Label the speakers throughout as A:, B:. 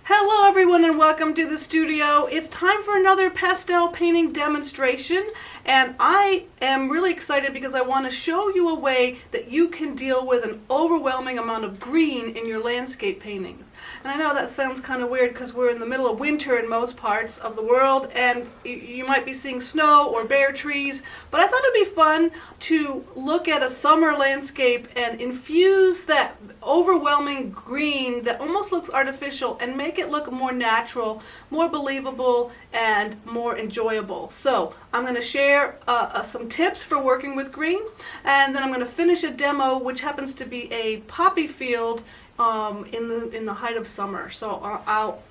A: Hello everyone and welcome to the studio. It's time for another pastel painting demonstration, and I am really excited because I want to show you a way that you can deal with an overwhelming amount of green in your landscape painting. And I know that sounds kind of weird because we're in the middle of winter in most parts of the world and you might be seeing snow or bare trees, but I thought it'd be fun to look at a summer landscape and infuse that overwhelming green that almost looks artificial and make it look more natural, more believable, and more enjoyable. So I'm going to share some tips for working with green, and then I'm going to finish a demo which happens to be a poppy field in the height of summer. So I'll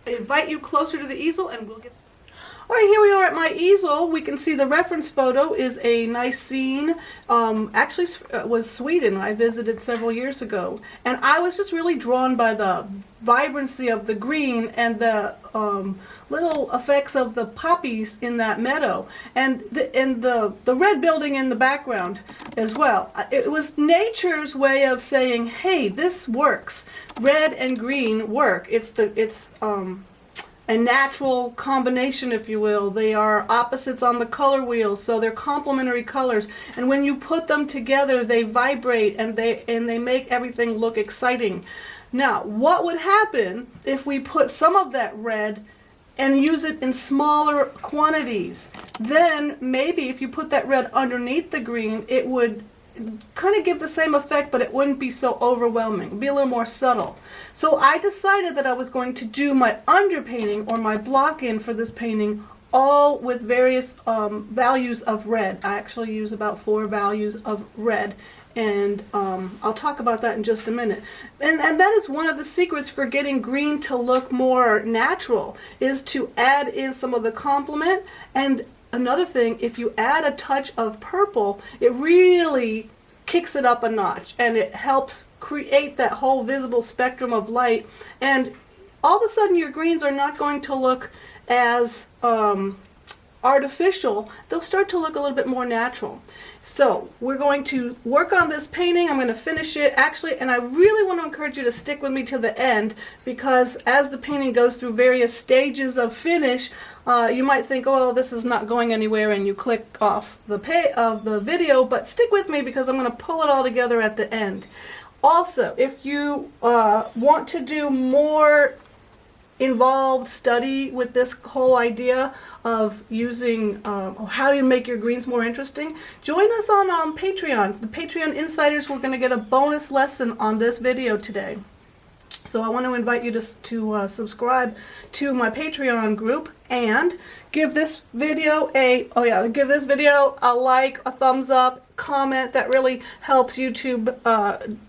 A: invite you closer to the easel and we'll get started. Alright, here we are at my easel. We can see the reference photo is a nice scene. Actually, it was Sweden. I visited several years ago. And I was just really drawn by the vibrancy of the green and the little effects of the poppies in that meadow. And the red building in the background as well. It was nature's way of saying, hey, this works. Red and green work. It's a natural combination, if you will. They are opposites on the color wheel, so they're complementary colors, and when you put them together they vibrate and they make everything look exciting. Now, what would happen if we put some of that red and use it in smaller quantities? Then maybe if you put that red underneath the green, it would kind of give the same effect, but it wouldn't be so overwhelming. It'd be a little more subtle. So I decided that I was going to do my underpainting or my block in for this painting all with various values of red. I actually use about 4 values of red, and I'll talk about that in just a minute. And that is one of the secrets for getting green to look more natural, is to add in some of the complement. And another thing, if you add a touch of purple, it really kicks it up a notch and it helps create that whole visible spectrum of light, and all of a sudden your greens are not going to look as artificial. They'll start to look a little bit more natural. So we're going to work on this painting. I'm going to finish it actually, and I really want to encourage you to stick with me to the end, because as the painting goes through various stages of finish, you might think, oh, this is not going anywhere, and you click off the video, but stick with me because I'm going to pull it all together at the end. Also, if you want to do more involved study with this whole idea of using how do you make your greens more interesting, join us on Patreon. The Patreon insiders, we're going to get a bonus lesson on this video today. So I want to invite you to subscribe to my Patreon group and give this video a like, a thumbs up, comment. That really helps YouTube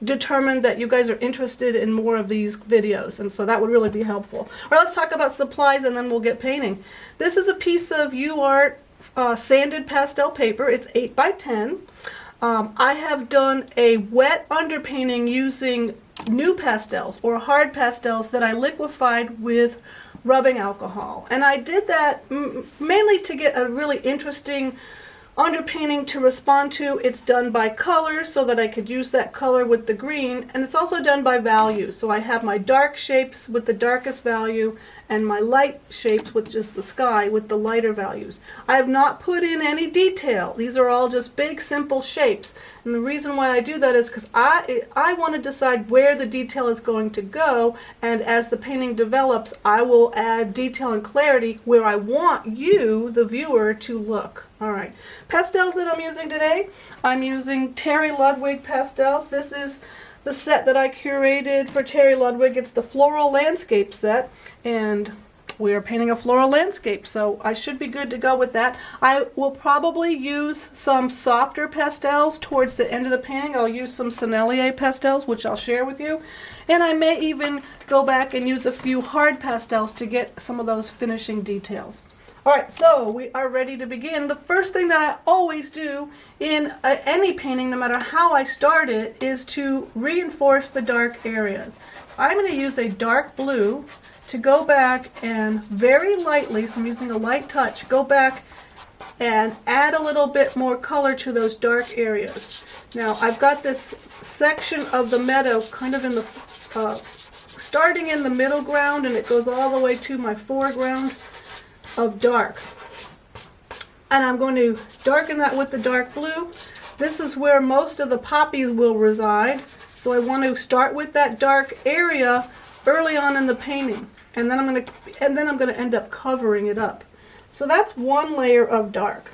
A: determine that you guys are interested in more of these videos, and so that would really be helpful. All right, let's talk about supplies and then we'll get painting. This is a piece of Uart sanded pastel paper. It's 8 by 10. I have done a wet underpainting using Nupastels or hard pastels that I liquefied with rubbing alcohol, and I did that mainly to get a really interesting underpainting to respond to. It's done by color so that I could use that color with the green, and it's also done by value. So I have my dark shapes with the darkest value and my light shapes, which is the sky, with the lighter values. I have not put in any detail. These are all just big simple shapes, and the reason why I do that is because I want to decide where the detail is going to go, and as the painting develops I will add detail and clarity where I want you, the viewer, to look. Alright, pastels that I'm using today, I'm using Terry Ludwig pastels. This is the set that I curated for Terry Ludwig. It's the Floral landscape set, and we are painting a floral landscape, so I should be good to go with that. I will probably use some softer pastels towards the end of the painting. I'll use some Sennelier pastels, which I'll share with you, and I may even go back and use a few hard pastels to get some of those finishing details. Alright, so we are ready to begin. The first thing that I always do in any painting, no matter how I start it, is to reinforce the dark areas. I'm going to use a dark blue to go back and very lightly, so I'm using a light touch, go back and add a little bit more color to those dark areas. Now I've got this section of the meadow kind of in the starting in the middle ground and it goes all the way to my foreground of dark. And I'm going to darken that with the dark blue. This is where most of the poppies will reside. So I want to start with that dark area early on in the painting. And then I'm going to end up covering it up. So that's one layer of dark.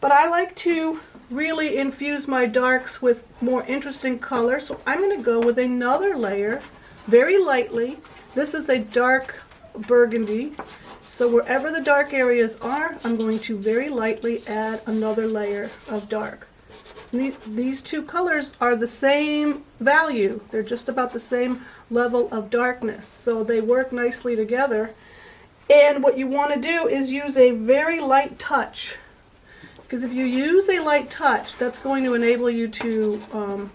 A: But I like to really infuse my darks with more interesting colors. So I'm going to go with another layer very lightly. This is a dark burgundy. So wherever the dark areas are, I'm going to very lightly add another layer of dark. These two colors are the same value. They're just about the same level of darkness. So they work nicely together. And what you want to do is use a very light touch. Because if you use a light touch, that's going to enable you to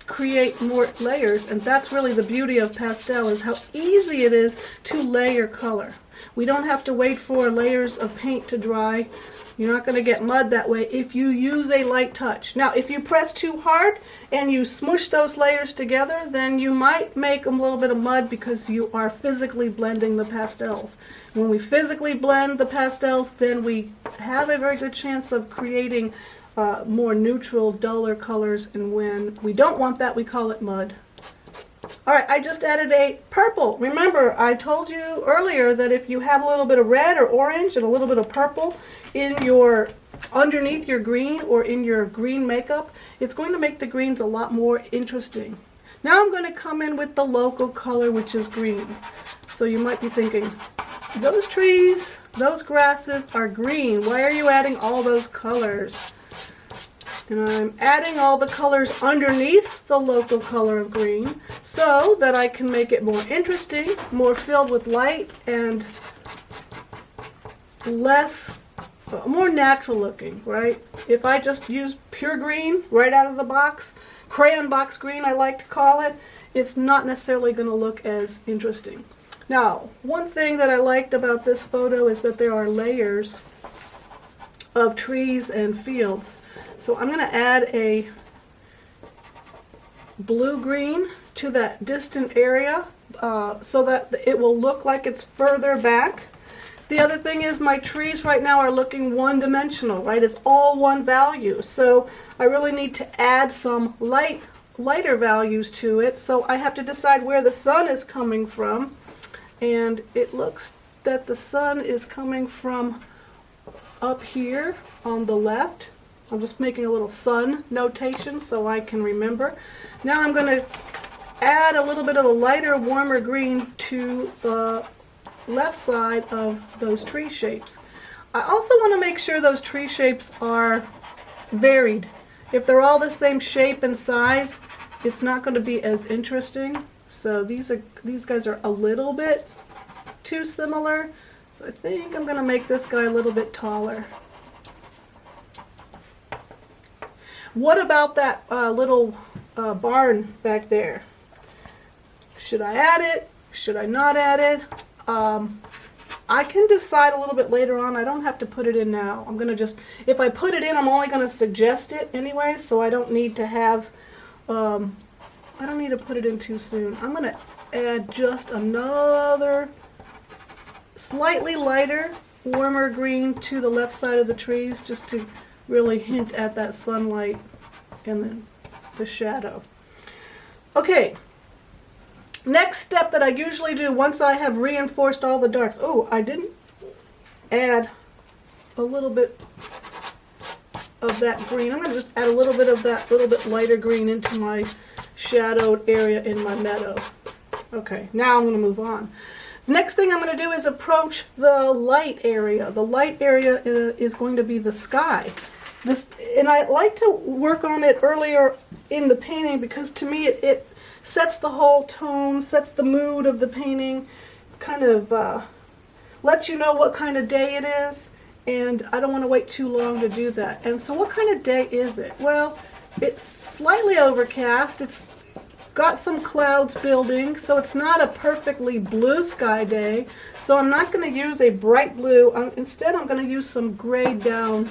A: create more layers. And that's really the beauty of pastel, is how easy it is to layer color. We don't have to wait for layers of paint to dry. You're not going to get mud that way if you use a light touch. Now, if you press too hard and you smush those layers together, then you might make a little bit of mud because you are physically blending the pastels. When we physically blend the pastels, then we have a very good chance of creating more neutral, duller colors, and when we don't want that, we call it mud. Alright, I just added a purple. Remember, I told you earlier that if you have a little bit of red or orange and a little bit of purple in your underneath your green or in your green makeup, it's going to make the greens a lot more interesting. Now I'm going to come in with the local color, which is green. So you might be thinking, those trees, those grasses are green. Why are you adding all those colors? And I'm adding all the colors underneath the local color of green so that I can make it more interesting, more filled with light, and more natural looking, right? If I just use pure green right out of the box, crayon box green I like to call it, it's not necessarily going to look as interesting. Now, one thing that I liked about this photo is that there are layers of trees and fields. So I'm going to add a blue-green to that distant area so that it will look like it's further back. The other thing is my trees right now are looking one-dimensional, right? It's all one value. So I really need to add some lighter values to it. So I have to decide where the sun is coming from. And it looks that the sun is coming from up here on the left. I'm just making a little sun notation so I can remember. Now I'm going to add a little bit of a lighter, warmer green to the left side of those tree shapes. I also want to make sure those tree shapes are varied. If they're all the same shape and size, it's not going to be as interesting. So these guys are a little bit too similar. So I think I'm going to make this guy a little bit taller. What about that little barn back there? Should I add it? Should I not add it? I can decide a little bit later on. I don't have to put it in now. I'm going to just, if I put it in, I'm only going to suggest it anyway, so I don't need to have, I don't need to put it in too soon. I'm going to add just another slightly lighter, warmer green to the left side of the trees just to really hint at that sunlight and then the shadow. Okay, next step that I usually do once I have reinforced all the darks. Oh, I didn't add a little bit of that green. I'm going to just add a little bit of that little bit lighter green into my shadowed area in my meadow. Okay, now I'm going to move on. Next thing I'm going to do is approach the light area. The light area is going to be the sky. And I like to work on it earlier in the painting because to me it sets the whole tone, sets the mood of the painting, kind of lets you know what kind of day it is, and I don't want to wait too long to do that. And so what kind of day is it? Well, it's slightly overcast. It's got some clouds building, so it's not a perfectly blue sky day. So I'm not going to use a bright blue. Instead, I'm going to use some grayed down,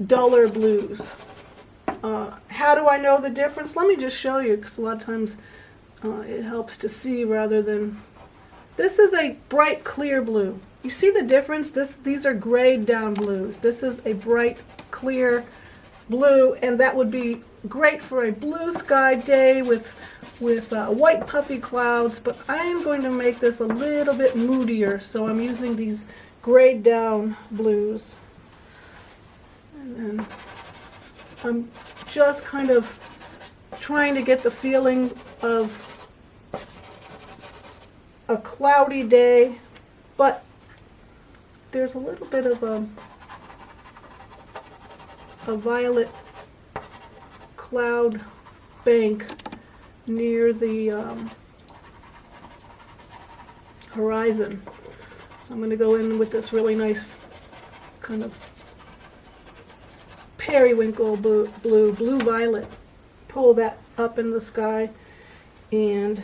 A: duller blues. How do I know the difference? Let me just show you, because a lot of times it helps to see rather than... This is a bright clear blue. You see the difference? These are grayed down blues. This is a bright clear blue, and that would be great for a blue sky day with white puffy clouds, but I am going to make this a little bit moodier, so I'm using these grayed down blues. And then I'm just kind of trying to get the feeling of a cloudy day, but there's a little bit of a violet cloud bank near the horizon. So I'm going to go in with this really nice kind of periwinkle blue violet. Pull that up in the sky, and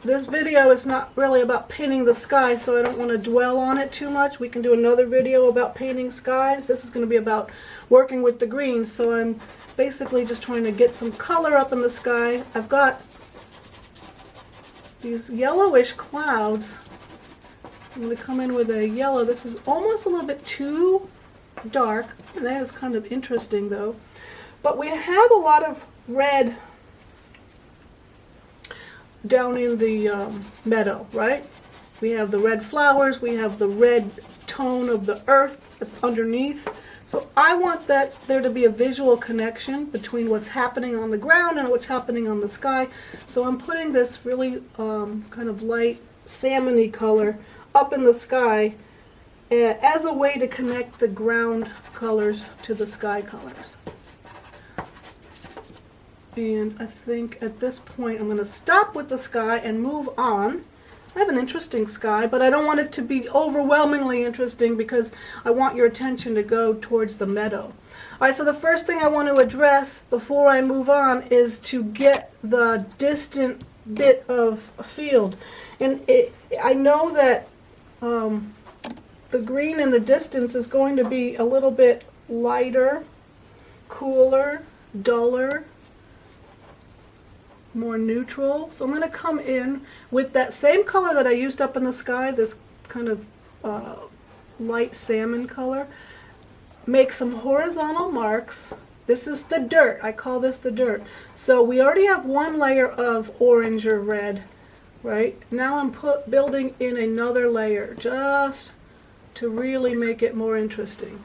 A: this video is not really about painting the sky, so I don't want to dwell on it too much. We can do another video about painting skies. This is going to be about working with the greens, so I'm basically just trying to get some color up in the sky. I've got these yellowish clouds. I'm going to come in with a yellow. This is almost a little bit too dark, and that is kind of interesting though. But we have a lot of red down in the meadow, right? We have the red flowers, we have the red tone of the earth that's underneath. So I want there to be a visual connection between what's happening on the ground and what's happening on the sky. So I'm putting this really kind of light salmon-y color up in the sky as a way to connect the ground colors to the sky colors. And I think at this point I'm going to stop with the sky and move on. I have an interesting sky, but I don't want it to be overwhelmingly interesting because I want your attention to go towards the meadow. Alright, so the first thing I want to address before I move on is to get the distant bit of a field. And I know that the green in the distance is going to be a little bit lighter, cooler, duller, more neutral. So I'm going to come in with that same color that I used up in the sky, this kind of light salmon color. Make some horizontal marks. This is the dirt. I call this the dirt. So we already have one layer of orange or red, right? Now I'm building in another layer just to really make it more interesting.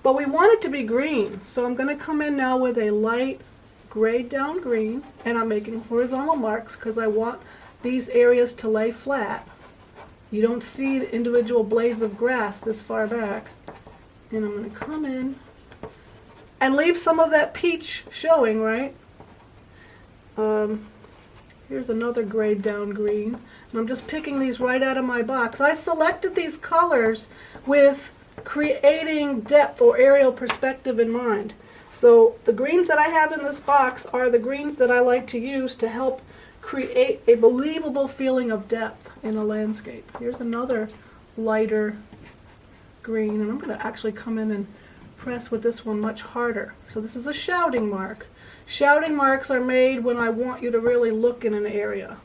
A: But we want it to be green, so I'm going to come in now with a light grayed down green, and I'm making horizontal marks because I want these areas to lay flat. You don't see the individual blades of grass this far back. And I'm going to come in and leave some of that peach showing, right? Here's another grayed down green. And I'm just picking these right out of my box. I selected these colors with creating depth or aerial perspective in mind. So the greens that I have in this box are the greens that I like to use to help create a believable feeling of depth in a landscape. Here's another lighter green, and I'm going to actually come in and press with this one much harder. So this is a shouting mark. Shouting marks are made when I want you to really look in an area.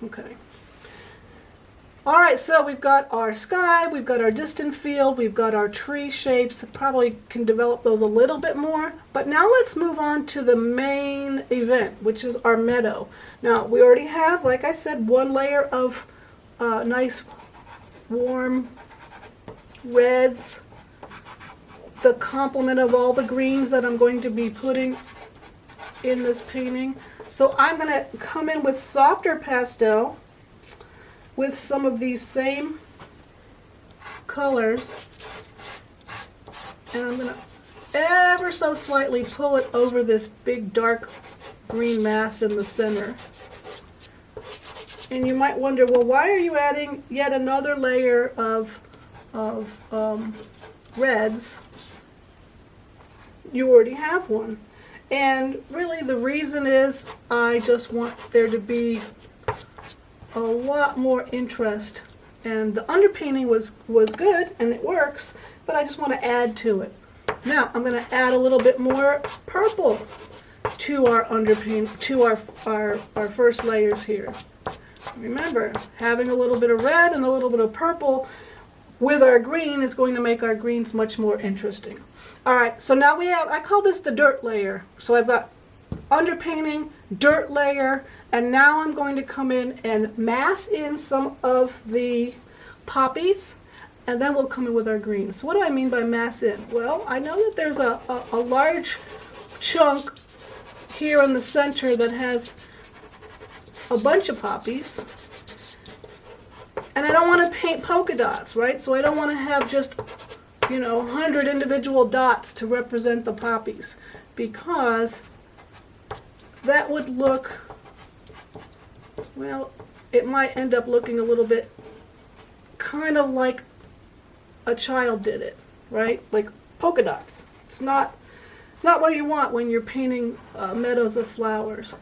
A: Okay. Alright, so we've got our sky, we've got our distant field, we've got our tree shapes. Probably can develop those a little bit more. But now let's move on to the main event, which is our meadow. Now, we already have, like I said, one layer of nice warm reds, the complement of all the greens that I'm going to be putting in this painting. So I'm going to come in with softer pastel with some of these same colors, and I'm going to ever so slightly pull it over this big dark green mass in the center. And you might wonder, well, why are you adding yet another layer of reds? You already have one. And really the reason is I just want there to be a lot more interest, and the underpainting was good and it works, but I just want to add to it. Now I'm going to add a little bit more purple to our underpaint, to our first layers here. Remember, having a little bit of red and a little bit of purple with our green is going to make our greens much more interesting. Alright, so now we have, I call this the dirt layer. So I've got underpainting, dirt layer, and now I'm going to come in and mass in some of the poppies, and then we'll come in with our greens. So what do I mean by mass in? Well, I know that there's a large chunk here in the center that has a bunch of poppies, and I don't want to paint polka dots, right? So I don't want to have just, 100 individual dots to represent the poppies, because that would look, well, it might end up looking a little bit kind of like a child did it, right? Like polka dots. It's not what you want when you're painting meadows of flowers.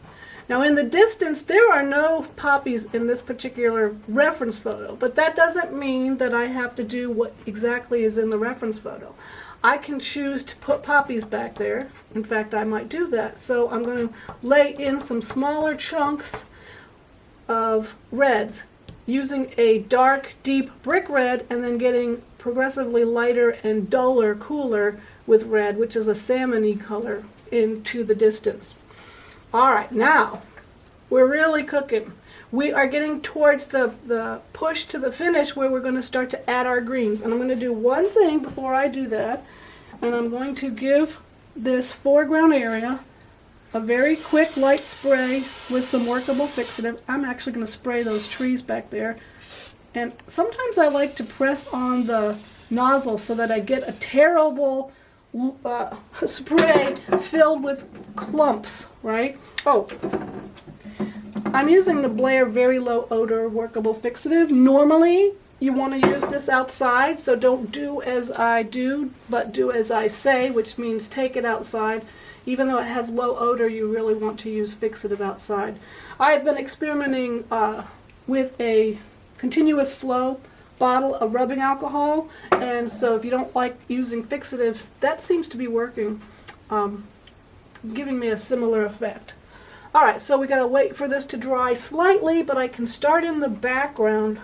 A: Now in the distance, there are no poppies in this particular reference photo, but that doesn't mean that I have to do what exactly is in the reference photo. I can choose to put poppies back there. In fact, I might do that. So I'm going to lay in some smaller chunks of reds using a dark, deep brick red, and then getting progressively lighter and duller, cooler with red, which is a salmon-y color, into the distance. Alright, now we're really cooking. We are getting towards the push to the finish where we're going to start to add our greens. And I'm going to do one thing before I do that, and I'm going to give this foreground area a very quick light spray with some workable fixative. I'm actually going to spray those trees back there. And sometimes I like to press on the nozzle so that I get a terrible spray filled with clumps, right? Oh, I'm using the Blair very low odor workable fixative. Normally you want to use this outside, so don't do as I do, but do as I say, which means take it outside. Even though it has low odor, you really want to use fixative outside. I've been experimenting with a continuous flow bottle of rubbing alcohol, and so if you don't like using fixatives, that seems to be working, giving me a similar effect. Alright, so we gotta wait for this to dry slightly, but I can start in the background,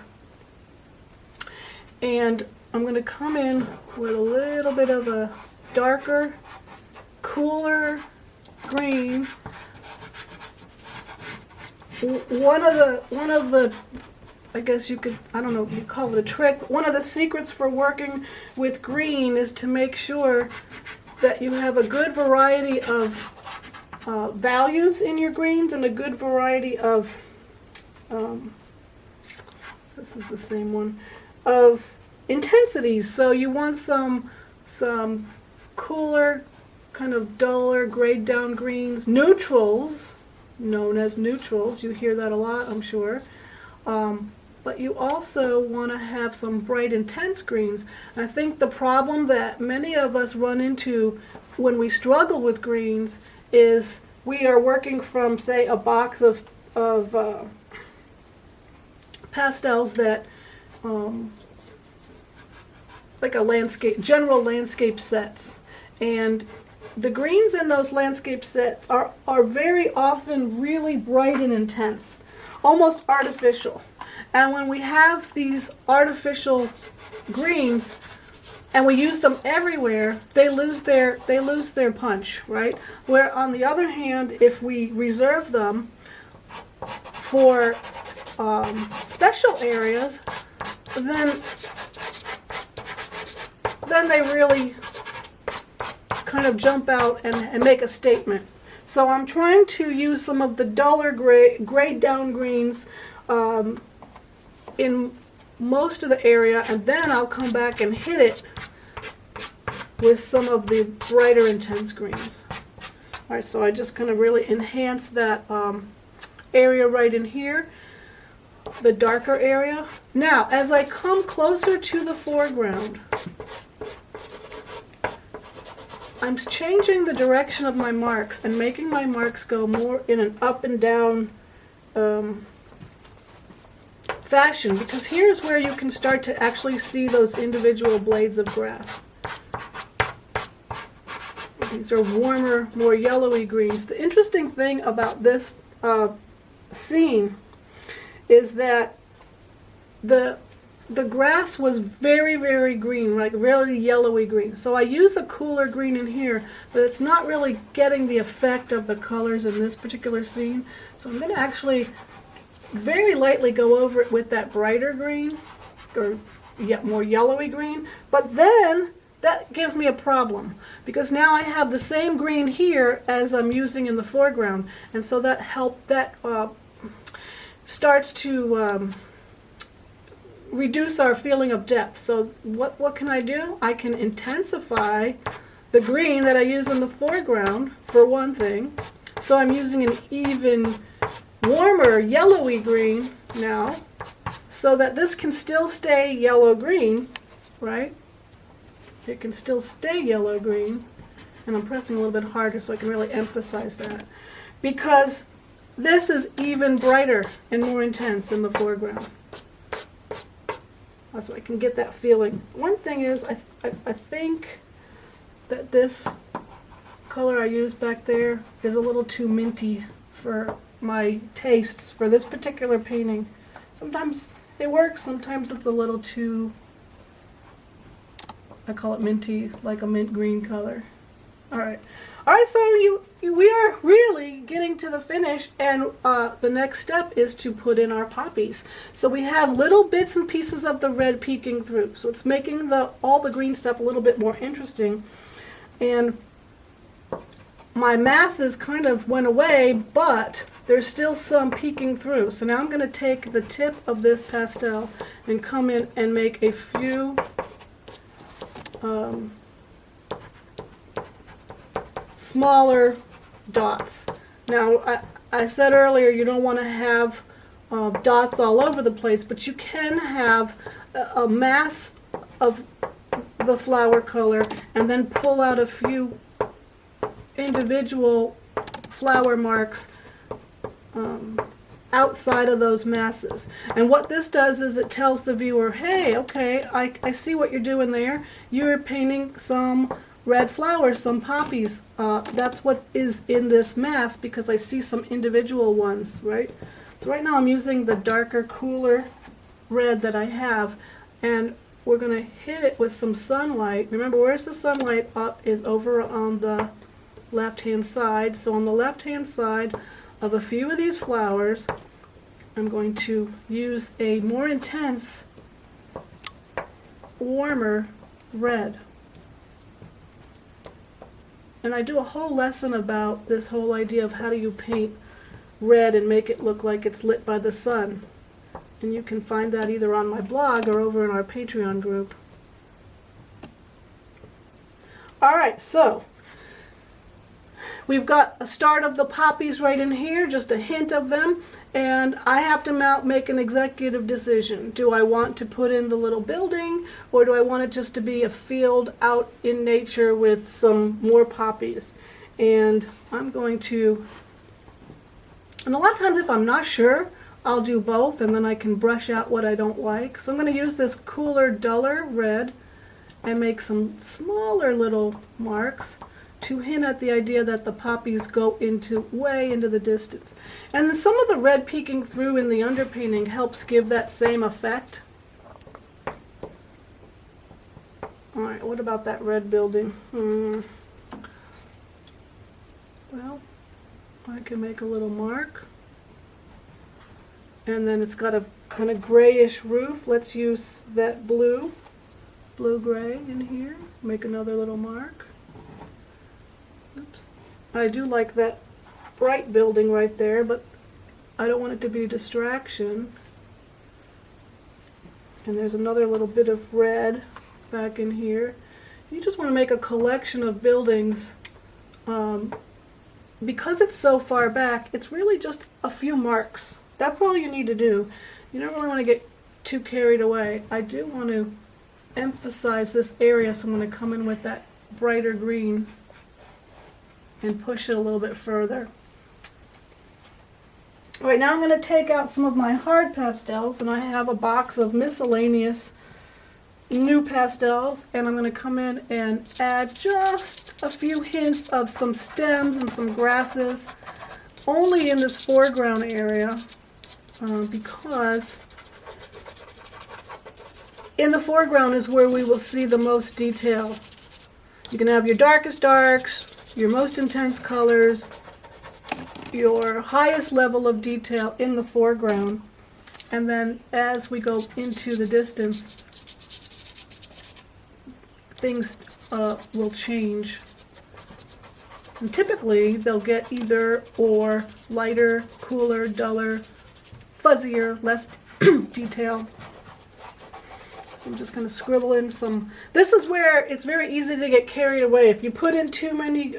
A: and I'm gonna come in with a little bit of a darker, cooler green. One of the I guess you could, I don't know if you call it a trick, one of the secrets for working with green is to make sure that you have a good variety of values in your greens and a good variety of, this is the same one, of intensities. So you want some cooler, kind of duller, grayed down greens, neutrals, known as neutrals, you hear that a lot, I'm sure. But you also want to have some bright, intense greens. I think the problem that many of us run into when we struggle with greens is we are working from, say, a box of pastels that, like a landscape, general landscape sets. And the greens in those landscape sets are very often really bright and intense, almost artificial. And when we have these artificial greens and we use them everywhere, they lose their punch, right? Where on the other hand, if we reserve them for special areas, then they really kind of jump out and make a statement. So I'm trying to use some of the duller grayed down greens in most of the area, and then I'll come back and hit it with some of the brighter intense greens. Alright, so I just kind of really enhance that area right in here, the darker area. Now, as I come closer to the foreground, I'm changing the direction of my marks and making my marks go more in an up and down fashion, because here's where you can start to actually see those individual blades of grass. These are warmer, more yellowy greens. The interesting thing about this scene is that the grass was very, very green, like really yellowy green. So I use a cooler green in here, but it's not really getting the effect of the colors in this particular scene. So I'm going to actually very lightly go over it with that brighter green, or yet more yellowy green. But then that gives me a problem, because now I have the same green here as I'm using in the foreground, and so that starts to reduce our feeling of depth. So what can I do? I can intensify the green that I use in the foreground, for one thing. So I'm using an even warmer yellowy green now, so that this can still stay yellow-green, right? It can still stay yellow-green. And I'm pressing a little bit harder so I can really emphasize that. Because this is even brighter and more intense in the foreground. So I can get that feeling. One thing is, I think that this color I used back there is a little too minty for my tastes for this particular painting. Sometimes it works, sometimes it's a little too, I call it minty, like a mint green color. Alright, so we are really getting to the finish, and the next step is to put in our poppies. So we have little bits and pieces of the red peeking through, so it's making all the green stuff a little bit more interesting. And my masses kind of went away, but there's still some peeking through. So now I'm going to take the tip of this pastel and come in and make a few smaller dots. Now, I said earlier you don't want to have dots all over the place, but you can have a mass of the flower color and then pull out a few individual flower marks outside of those masses. And what this does is it tells the viewer, hey, okay, I see what you're doing there. You're painting some red flowers, some poppies. That's what is in this mass, because I see some individual ones, right? So right now I'm using the darker, cooler red that I have, and we're going to hit it with some sunlight. Remember, where's the sunlight up is over on the left-hand side. So on the left-hand side of a few of these flowers, I'm going to use a more intense, warmer red. And I do a whole lesson about this whole idea of how do you paint red and make it look like it's lit by the sun. And you can find that either on my blog or over in our Patreon group. Alright, so we've got a start of the poppies right in here, just a hint of them, and I have to make an executive decision. Do I want to put in the little building, or do I want it just to be a field out in nature with some more poppies? And I'm going to, and a lot of times if I'm not sure, I'll do both, and then I can brush out what I don't like. So I'm going to use this cooler, duller red and make some smaller little marks to hint at the idea that the poppies go way into the distance. And then some of the red peeking through in the underpainting helps give that same effect. Alright, what about that red building? Well, I can make a little mark. And then it's got a kind of grayish roof. Let's use that blue-gray in here. Make another little mark. Oops. I do like that bright building right there, but I don't want it to be a distraction. And there's another little bit of red back in here. You just want to make a collection of buildings. Because it's so far back, it's really just a few marks. That's all you need to do. You don't really want to get too carried away. I do want to emphasize this area, so I'm going to come in with that brighter green and push it a little bit further. Alright, now I'm going to take out some of my hard pastels, and I have a box of miscellaneous Nupastels, and I'm going to come in and add just a few hints of some stems and some grasses, only in this foreground area, because in the foreground is where we will see the most detail. You can have your darkest darks, your most intense colors, your highest level of detail in the foreground, and then as we go into the distance, things will change. And typically they'll get either or, lighter, cooler, duller, fuzzier, less detail. So I'm just going to scribble in some. This is where it's very easy to get carried away. If you put in too many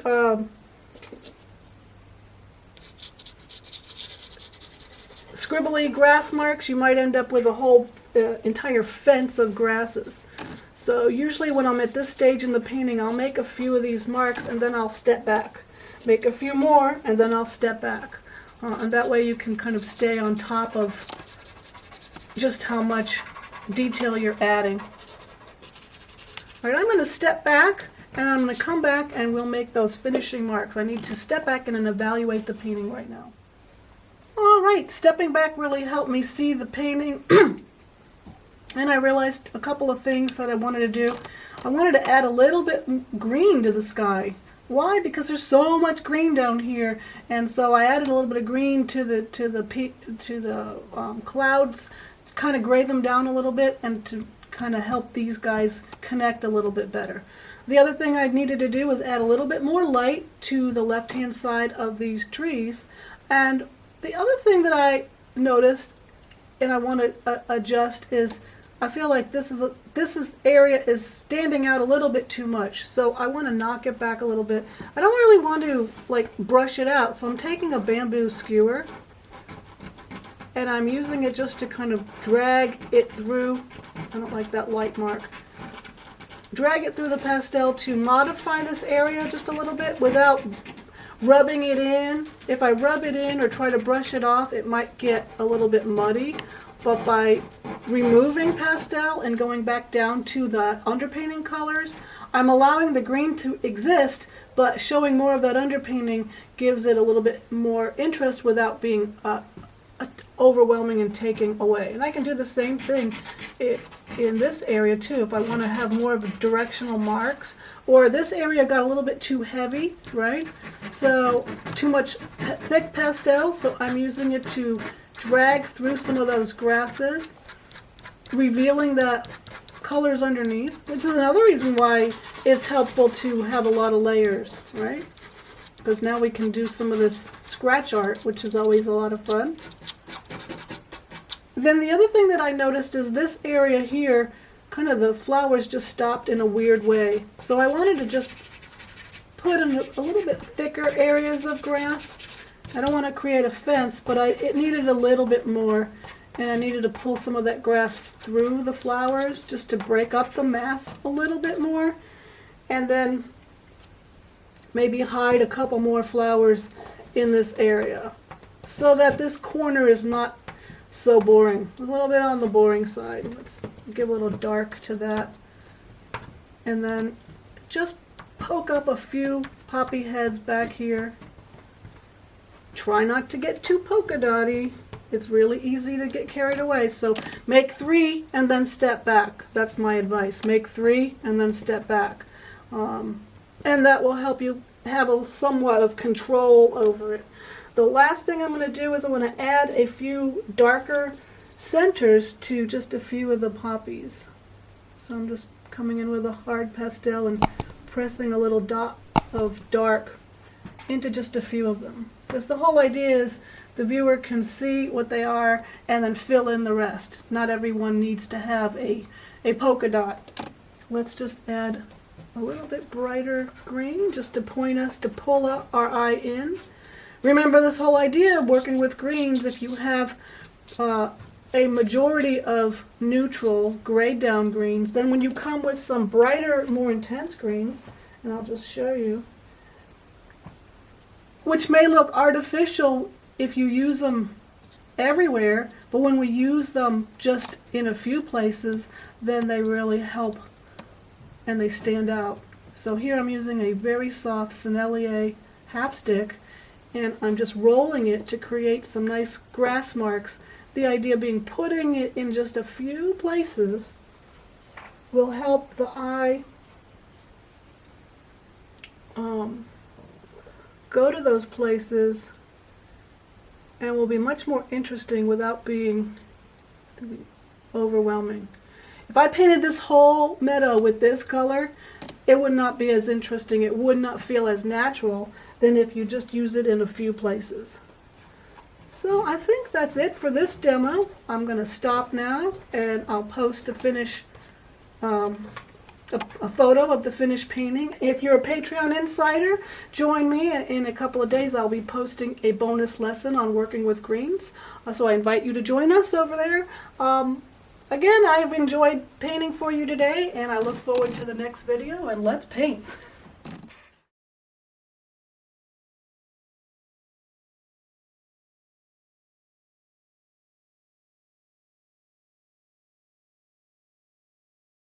A: scribbly grass marks, you might end up with a whole entire fence of grasses. So usually when I'm at this stage in the painting, I'll make a few of these marks and then I'll step back. Make a few more and then I'll step back. And that way you can kind of stay on top of just how much detail you're adding. All right, I'm going to step back and I'm going to come back and we'll make those finishing marks. I need to step back and evaluate the painting right now. All right, stepping back really helped me see the painting. And I realized a couple of things that I wanted to do. I wanted to add a little bit green to the sky. Why? Because there's so much green down here, and so I added a little bit of green to the clouds, to kind of gray them down a little bit, and to kind of help these guys connect a little bit better. The other thing I needed to do was add a little bit more light to the left-hand side of these trees. And the other thing that I noticed, and I want to adjust, is I feel like this area is standing out a little bit too much, so I want to knock it back a little bit. I don't really want to like brush it out, so I'm taking a bamboo skewer and I'm using it just to kind of drag it through. I don't like that light mark. Drag it through the pastel to modify this area just a little bit without rubbing it in. If I rub it in or try to brush it off, it might get a little bit muddy. But by removing pastel and going back down to the underpainting colors, I'm allowing the green to exist, but showing more of that underpainting gives it a little bit more interest without being overwhelming and taking away. And I can do the same thing in this area too, if I want to have more of directional marks. Or this area got a little bit too heavy, right? So too much thick pastel, so I'm using it to drag through some of those grasses, revealing the colors underneath. This is another reason why it's helpful to have a lot of layers, right? Because now we can do some of this scratch art, which is always a lot of fun. Then the other thing that I noticed is this area here, kind of the flowers just stopped in a weird way. So I wanted to just put in a little bit thicker areas of grass. I don't want to create a fence, but it needed a little bit more, and I needed to pull some of that grass through the flowers just to break up the mass a little bit more, and then maybe hide a couple more flowers in this area so that this corner is not so boring. A little bit on the boring side. Let's give a little dark to that, and then just poke up a few poppy heads back here. Try not to get too polka dotty. It's really easy to get carried away. So make 3 and then step back. That's my advice. Make 3 and then step back. And that will help you have a somewhat of control over it. The last thing I'm going to do is I'm going to add a few darker centers to just a few of the poppies. So I'm just coming in with a hard pastel and pressing a little dot of dark into just a few of them. Because the whole idea is the viewer can see what they are and then fill in the rest. Not everyone needs to have a polka dot. Let's just add a little bit brighter green just to point us to pull our eye in. Remember this whole idea of working with greens. If you have a majority of neutral grayed down greens, then when you come with some brighter, more intense greens, and I'll just show you, which may look artificial if you use them everywhere, but when we use them just in a few places, then they really help and they stand out. So here I'm using a very soft Sennelier half stick, and I'm just rolling it to create some nice grass marks. The idea being putting it in just a few places will help the eye go to those places and will be much more interesting without being overwhelming. If I painted this whole meadow with this color, it would not be as interesting. It would not feel as natural than if you just use it in a few places. So I think that's it for this demo. I'm going to stop now and I'll post the finish, a photo of the finished painting. If you're a Patreon insider, join me. In a couple of days I'll be posting a bonus lesson on working with greens. So I invite you to join us over there. Again, I've enjoyed painting for you today, and I look forward to the next video, and let's paint.